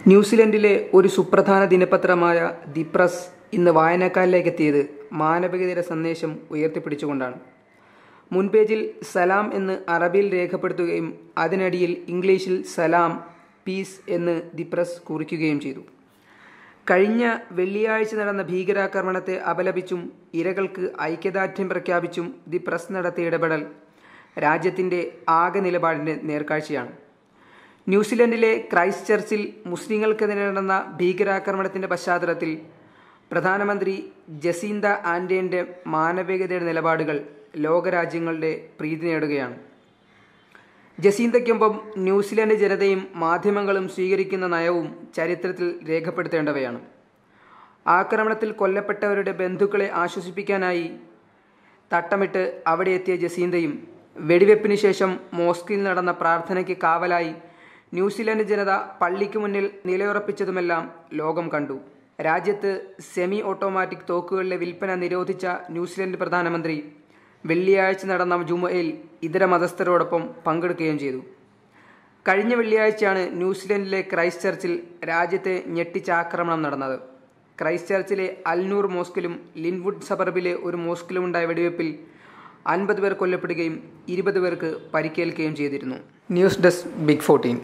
ന്യൂസിലൻഡിലെ ഒരു സുപ്രധാന ദിനപത്രമായ the press ഇന്ന് വായനക്കാരിലേക്ക് എത്തിയത് മാനവികതയുടെ സന്ദേശം ഉയർത്തിപ്പിടിച്ചുകൊണ്ടാണ്. മുൻപേജിൽ സലാം എന്ന് അറബിയിൽ രേഖപ്പെടുത്തുകയും അതിനടിയിൽ ഇംഗ്ലീഷിൽ സലാം, പീസ് എന്ന് ദി പ്രസ് കുറിക്കുകയും ചെയ്തു. കഴിഞ്ഞ വെള്ളിയാഴ്ച നടന്ന ഭീകരാക്രമണത്തെ അപലപിച്ചും ഇരകൾക്ക് ഐക്യദാർഢ്യം പ്രഖ്യാപിച്ചും ദി പ്രസ് നടത്തിയ ഇടപെടൽ രാജ്യത്തിൻ്റെ ആകെ നിലപാടിൻ്റെ നേർക്കാഴ്ചയാണ്. ന്യൂസിലൻഡിലെ ക്രൈസ്റ്റ് ചർച്ചിൽ മുസ്ലിങ്ങൾക്കെതിരെ നടന്ന ഭീകരാക്രമണത്തിൻ്റെ പശ്ചാത്തലത്തിൽ പ്രധാനമന്ത്രി ജസീന്ത ആൻഡേൻ്റെ മാനവികതയുടെ നിലപാടുകൾ ലോകരാജ്യങ്ങളുടെ പ്രീതി നേടുകയാണ്. ജസീന്തയ്ക്കൊപ്പം ന്യൂസിലൻഡ് ജനതയും മാധ്യമങ്ങളും സ്വീകരിക്കുന്ന നയവും ചരിത്രത്തിൽ രേഖപ്പെടുത്തേണ്ടവയാണ്. ആക്രമണത്തിൽ കൊല്ലപ്പെട്ടവരുടെ ബന്ധുക്കളെ ആശ്വസിപ്പിക്കാനായി തട്ടമിട്ട് അവിടെ എത്തിയ ജസീന്തയും വെടിവെപ്പിന് ശേഷം മോസ്കിൽ നടന്ന പ്രാർത്ഥനയ്ക്ക് കാവലായി ന്യൂസിലൻഡ് ജനത പള്ളിക്ക് മുന്നിൽ നിലയുറപ്പിച്ചതുമെല്ലാം ലോകം കണ്ടു. രാജ്യത്ത് സെമി ഓട്ടോമാറ്റിക് തോക്കുകളുടെ വിൽപ്പന നിരോധിച്ച ന്യൂസിലൻഡ് പ്രധാനമന്ത്രി വെള്ളിയാഴ്ച നടന്ന ജുമുഅയിൽ ഇതര മതസ്ഥരോടൊപ്പം പങ്കെടുക്കുകയും ചെയ്തു. കഴിഞ്ഞ വെള്ളിയാഴ്ചയാണ് ന്യൂസിലൻഡിലെ ക്രൈസ്റ്റ് ചർച്ചിൽ രാജ്യത്തെ ഞെട്ടിച്ച ആക്രമണം നടന്നത്. ക്രൈസ്റ്റ് ചർച്ചിലെ അൽനൂർ മോസ്കിലും ലിൻവുഡ് സബർബിലെ ഒരു മോസ്കിലുമുണ്ടായ വെടിവെപ്പിൽ 50 പേർ കൊല്ലപ്പെടുകയും 20 പേർക്ക് പരിക്കേൽക്കുകയും ചെയ്തിരുന്നു. News desk big 14.